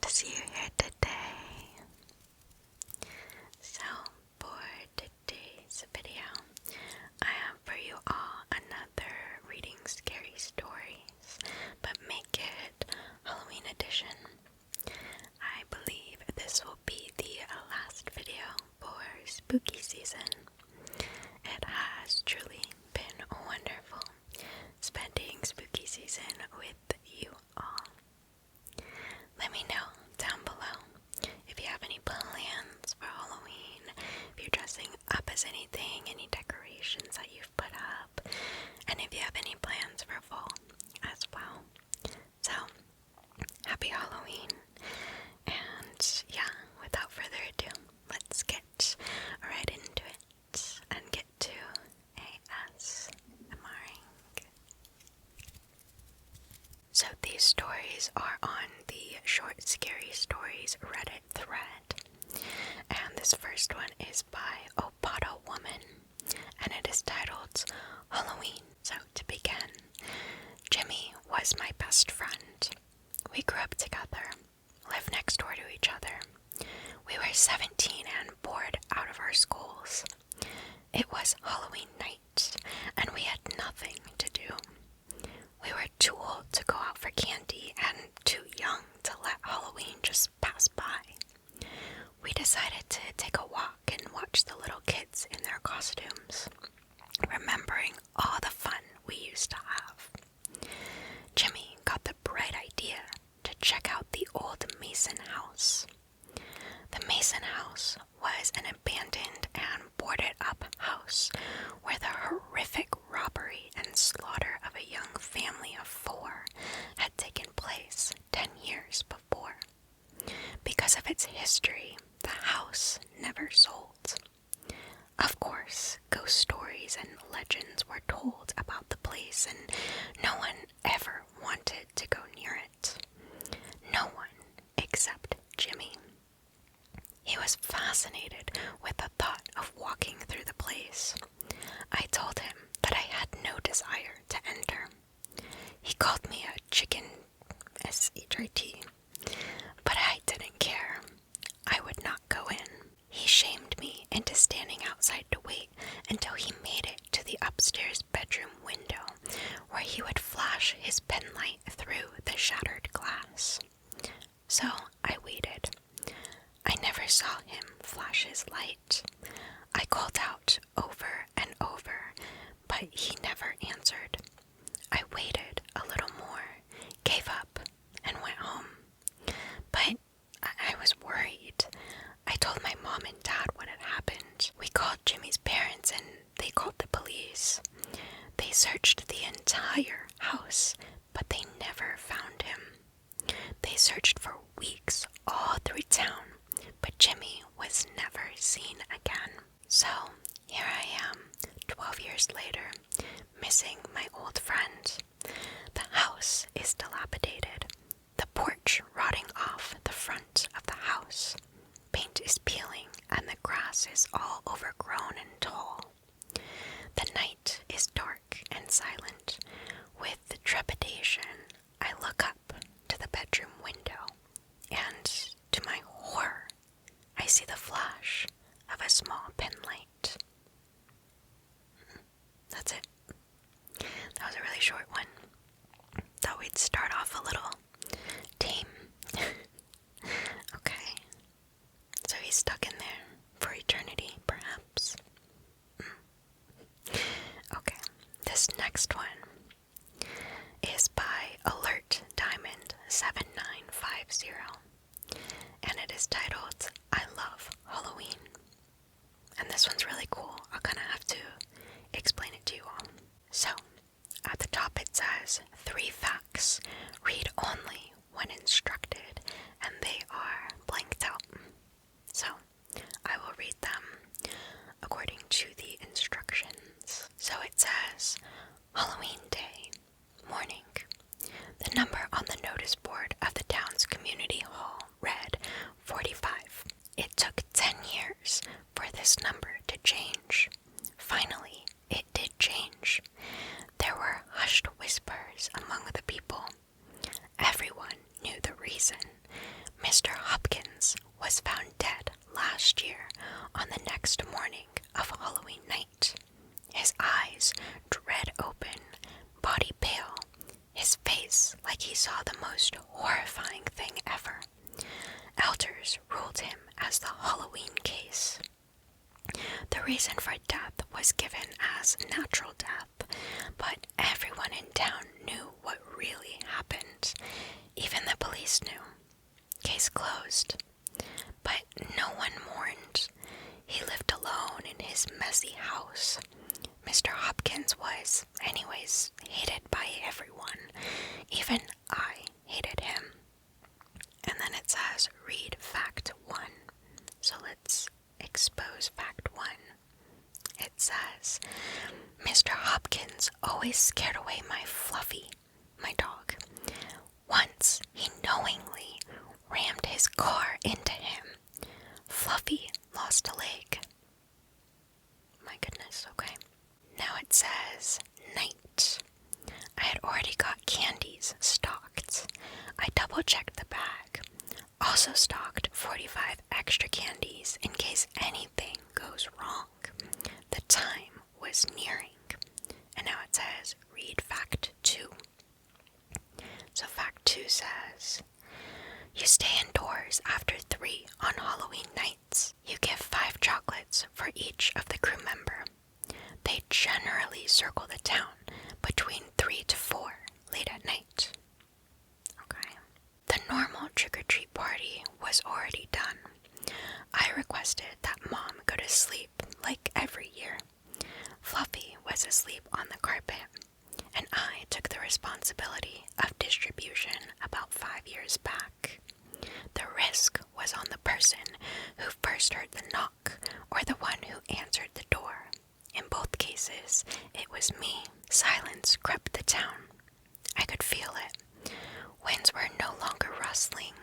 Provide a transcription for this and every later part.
to see you here today. So, for today's video, I have for you all another reading scary stories, but make it Halloween edition. I believe this will be the last video for spooky season. It has truly been wonderful spending spooky season with you all. Let me know down below if you have any plans for Halloween, if you're dressing up as anything, any decorations that you've put up, and if you have any plans for fall as well. So, happy Halloween, and yeah, without further ado, let's get right into it and get to ASMRing. So these stories are on the Short Scary Stories Reddit thread, and this first one is by Opata Woman, and it is titled Halloween. So to begin, Jimmy was my best friend. We grew up together, lived next door to each other. We were 17 and bored out of our schools. It was Halloween night, and we had nothing to do. We were too old to go out for candy and too young to let Halloween just pass by. We decided to take a walk and watch the little kids in their costumes, remembering all the fun we used to have. Jimmy got the bright idea to check out the old Mason house. The Mason house was an abandoned and boarded up house where the horrific robbery and slaughter of a young family of 4 had taken place 10 years before. Because of its history, the house never sold. Of course, ghost stories and legends were told about the place, and no one ever wanted to go near it. No one except Jimmy. He was fascinated with the thought of walking through the place. I told him that I had no desire to enter. He called me a chicken, S-H-I-T, but I didn't care. I would not go in. He shamed me into standing outside to wait until he made it to the upstairs bedroom window, where he would flash his penlight through the shattered glass. So I waited. I never saw him flash his light. I called out over and over, but he never answered. I waited a little more, gave up, and went home. But I was worried. I told my mom and dad what had happened. We called Jimmy's parents and they called the police. They searched the entire house, but they never found him. They searched for weeks all through town, but Jimmy was never seen again. So here I am, 12 years later, missing my old friend. The house is dilapidated, the porch rotting off the front of the house. Paint is peeling and the grass is all overgrown and tall. The night is dark and silent. With trepidation, I look up to the bedroom window, and to my horror, I see the flash of a small penlight. That's it. That was a really short one. Thought we'd start off a little tame. Okay. So he's stuck in there for eternity, perhaps. Okay. This next one is by Alert Diamond 7950. And it is titled, I Love Halloween. And this one's really cool. I'll kind of have to explain it to you all. So, at the top it says, 3 facts. Read only when instructed. And they are blanked out. So, I will read them according to the instructions. So it says, Halloween Day, morning. The number on the notice board of the town's community hall read 45. It took 10 years for this number to change. Finally, it did change. There were hushed whispers among the people. Everyone knew the reason. reason for death was given as natural death, but everyone in town knew what really happened. Even the police knew. Case closed. But no one mourned. He lived alone in his messy house. Mr. Hopkins was, anyways, hated by everyone. Even I hated him. And then it says, read fact 1. So let's expose fact 1. It says, Mr. Hopkins always scared away my Fluffy, my dog. Once he knowingly rammed his car into him. Fluffy lost a leg. My goodness, okay. Now it says, night. I had already got candies stocked. I double-checked the bag. Also stocked 45 extra candies in case anything goes wrong. The time was nearing. And now it says, read fact 2. So fact 2 says, you stay indoors after 3 on Halloween nights. You give 5 chocolates for each of the crew member. They generally circle the town between 3 to 4 late at night. Okay. The normal trick-or-treat party was already done. I requested that Mom go to sleep like every year. Fluffy was asleep on the carpet, and I took the responsibility of distribution about 5 years back. The risk was on the person who first heard the knock or the one who answered the door. In both cases, it was me. Silence crept the town. I could feel it. Winds were no longer rustling.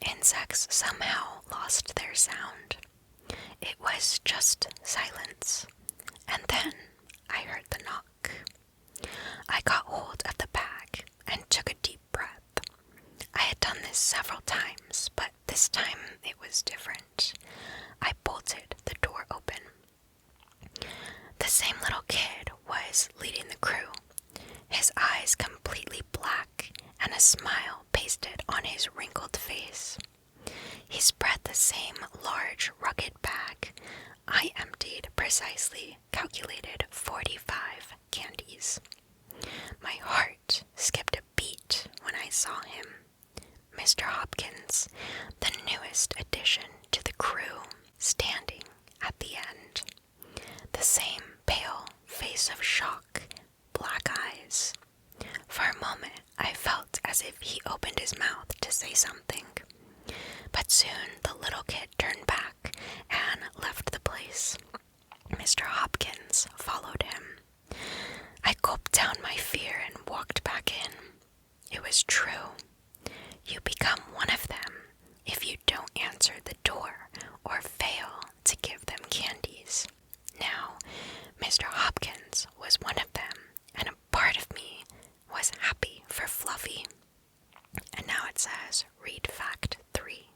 Insects somehow lost their sound. It was just silence. And then I heard the knock. I got hold of the bag and took a deep breath. I had done this several times, but this time it was different. I bolted the door open. The same little kid was leading the crew, his eyes completely black and a smile pasted on his wrinkled face. He spread the same large, rugged bag. I emptied precisely calculated 45 candies. My heart skipped a beat when I saw him. Mr. Hopkins, the newest addition to the crew, standing at the end. The same pale face of shock, black eyes. For a moment, I felt as if he opened his mouth to say something. But soon the little kid turned back and left the place. Mr. Hopkins followed him. I gulped down my fear and walked back in. It was true. You become one of them if you don't answer the door or fail to give them candies. Now, Mr. Hopkins was one of them, and a part of me was happy for Fluffy. And now it says, read fact 3.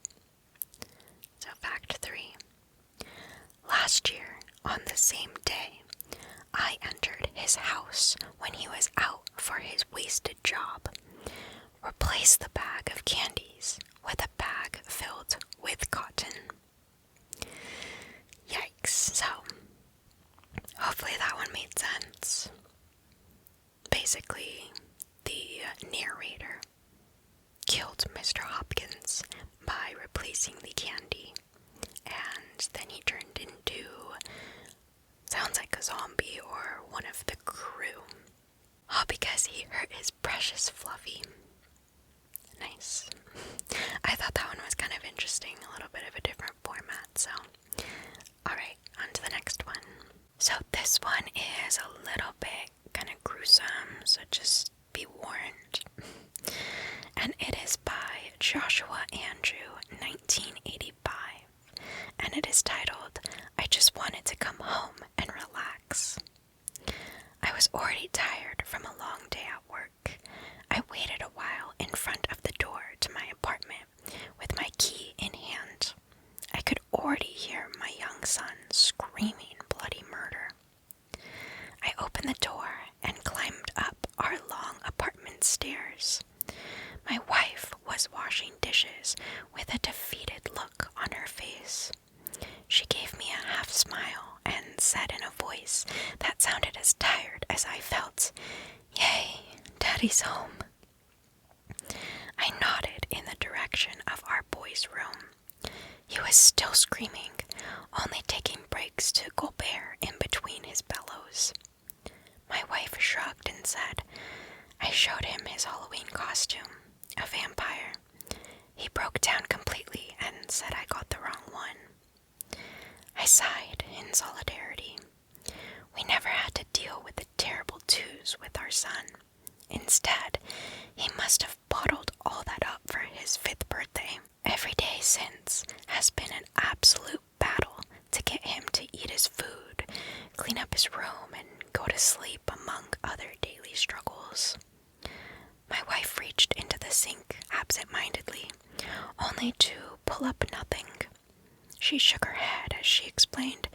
So fact 3. Last year, on the same day, I entered his house when he was out for his wasted job. Replaced the bag of candies with a bag filled with cotton. Yikes. So, hopefully that one made sense. Basically, the narrator killed Mr. Hopkins by replacing the candy, and then he turned into, sounds like a zombie or one of the crew. All because he hurt his precious Fluffy. Nice. I thought that one was kind of interesting, a little bit of a different format, so. Alright, on to the next one. So this one is a little bit kind of gruesome, so just be warned. And it is by Joshua Andrew, 1985. And it is titled, I Just Wanted to Come Home and Relax. I was already tired from a long day at work. I waited a while in front of the door to my apartment with my key in hand. I could already hear my young son screaming bloody murder. I opened the door and climbed up our long apartment stairs. My wife was washing dishes with a defeated look on her face. She gave me a half smile and said in a voice that sounded as tired as I felt, "Yay, Daddy's home." I nodded in the direction of our boy's room. He was still screaming, only taking breaks to Colbert in between his bellows. My wife shrugged and said, "I showed him his Halloween costume, a vampire. He broke down completely and said I got the wrong one." I sighed in solidarity. We never had to deal with the terrible twos with our son. Instead, he must have bottled all that up for his 5th birthday. Every day since has been an absolute battle to get him to eat his food, clean up his room, and go to sleep, among other daily struggles. My wife reached into the sink absent-mindedly, only to pull up nothing. She shook her head as she explained,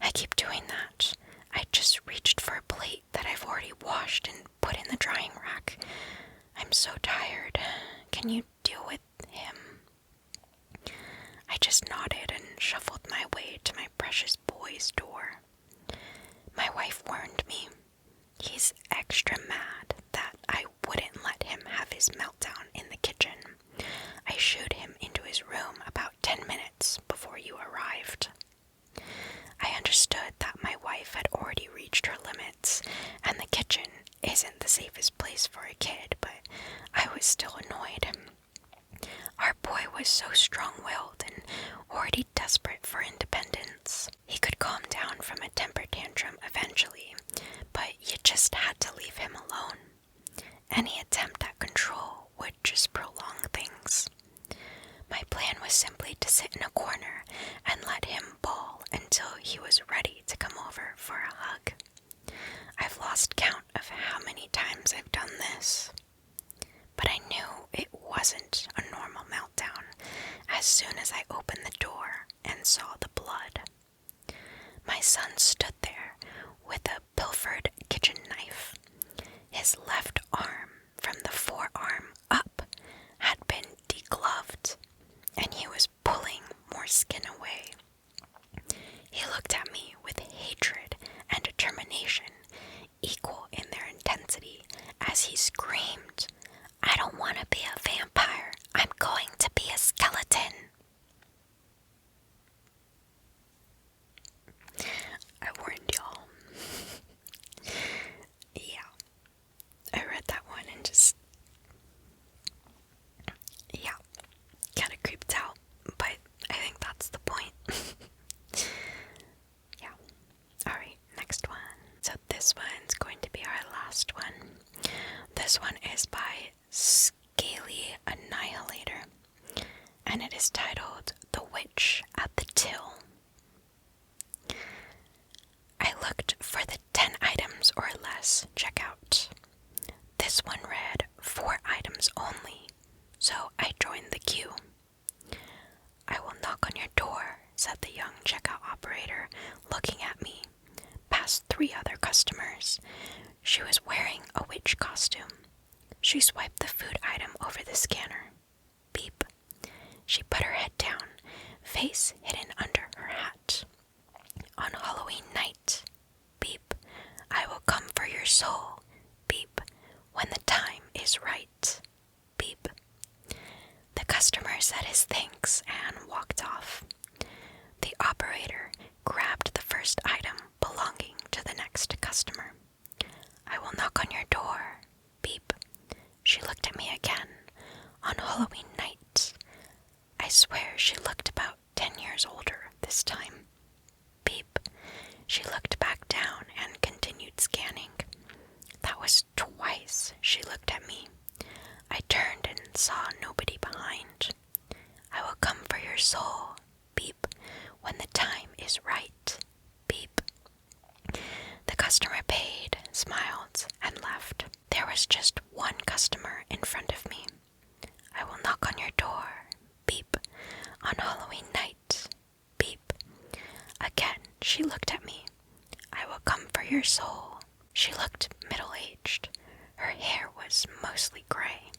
"I keep doing that. I just reached for a plate that I've already washed and put in the drying rack. I'm so tired. Can you deal with him?" I just nodded and shuffled my way to my precious boy's door. My wife warned me. He's extra mad that I wouldn't let him have his meltdown in the kitchen. I shooed him into his room about 10 minutes before you arrived. I understood that my wife had already reached her limits, and the kitchen isn't the safest place for a kid, but I was still annoyed. Our boy was so strong-willed and already desperate for independence. He could calm down from a temper tantrum eventually, but you just had to leave him alone. Any attempt at control would just prolong things. My plan was simply to sit in a corner and let him bawl until he was ready to come over for a hug. I've lost count of how many times I've done this. But I knew it wasn't a normal meltdown as soon as I opened the door and saw the blood. My son stood there with a pilfered kitchen knife. His left arm, from the forearm up, had been degloved, and he was pulling more skin away. He looked at me with hatred and determination, equal in their intensity, as he screamed, "I don't want to be a vampire. I'm going to be a skeleton." I warned y'all. Yeah, I read that one and just, yeah, kind of creeped out, but I think that's the point. Yeah. Alright, next one. So this one's going to be our last one. This one is by Scaly Annihilator, and it is titled "The Witch at the Till." I looked for the 10 items or less checkout. This one read 4 items only, so I joined the queue. "I will knock on your door," said the young checkout operator, looking at me, past 3 other customers. She was wearing a witch costume. She swiped the food item over the scanner. Beep. She put her head down, face hidden under her hat. "On Halloween night." Beep. "I will come for your soul." Beep. "When the time is right." Beep. The customer said his thanks and walked off. The operator grabbed the first item belonging to the next customer. "I will knock on your door." Beep. She looked at me again. "On Halloween night." I swear she looked about 10 years older this time. Beep. She looked back down and continued scanning. That was twice she looked at me. I turned and saw nobody behind. "I will come for your soul." Beep. "When the time is right." Beep. The customer paid, smiled, and left. There was just one customer in front of me. "I will knock on your door." Beep. "On Halloween night." Beep. Again, she looked at me. "I will come for your soul." She looked middle-aged. Her hair was mostly gray.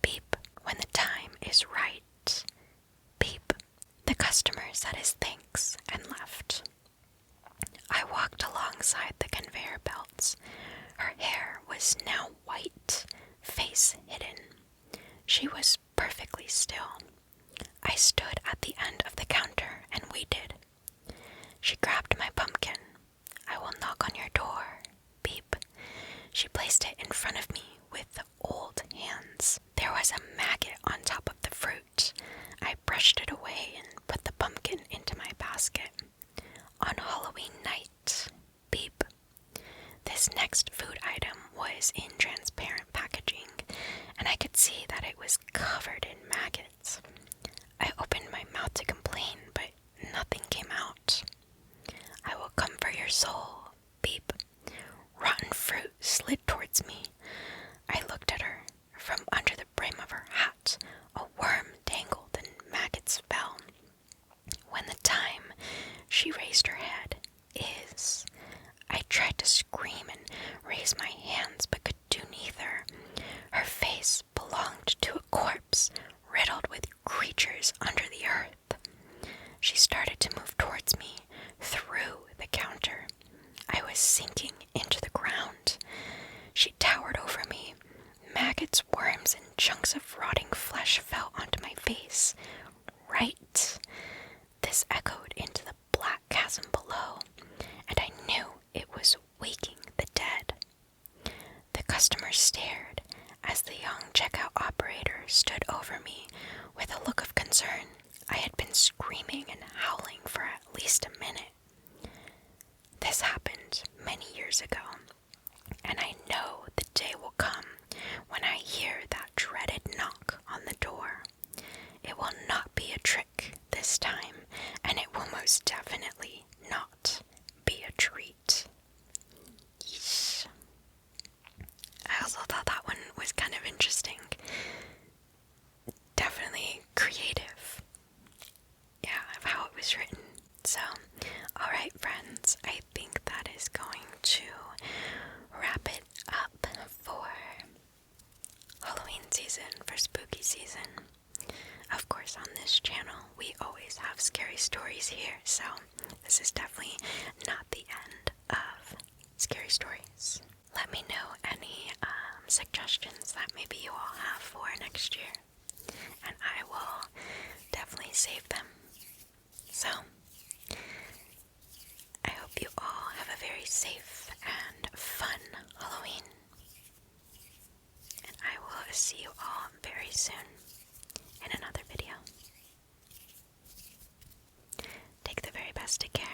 Beep. "When the time is right." Beep. The customer said his thanks and left. I walked alongside the conveyor belts. Her hair was now white, face hidden. She was perfectly still. I stood at the end of the counter and waited. She grabbed my pumpkin. I will knock on your door. Beep. She placed it in front of me with old hands. There was a maggot on top of the fruit. I brushed it away and put the pumpkin into my basket. On Halloween night. Beep. This next food item was in transparent packaging, and I could see that it was covered in maggots. I opened my mouth to complain, but nothing came out. I will come for your soul. Beep. Rotten fruit slid towards me. I looked at her. From under the brim of her hat, a worm dangled and maggots fell. When the time she raised her head is, I tried to scream and raise my hands, but could do neither. Her face belonged to a corpse riddled with creatures under the earth. She started to move towards me through the counter. I was sinking into the ground. She towered over me. Maggots, worms, and chunks of rotting flesh fell onto my face. Right. This echoed into the black chasm below, and I knew it was waking the dead. The customer stared as the young checkout operator stood over me with a look of concern. I had been screaming and howling for at least a minute. This happened many years ago, and I know the day will come when I hear that dreaded knock on the door. It will not be a trick this time, and it will most definitely not be a treat. Yeesh. I also thought that one was kind of interesting. Definitely creative. Yeah, of how it was written. So, alright friends, I think that is going to wrap it up for Halloween season, for spooky season. Of course, on this channel, we always have scary stories here, so this is definitely not the end of scary stories. Let me know any suggestions that maybe you all have for next year, and I will definitely save them. So, I hope you all have a very safe and fun Halloween, and I will see you all very soon in another video. Take the very best of care.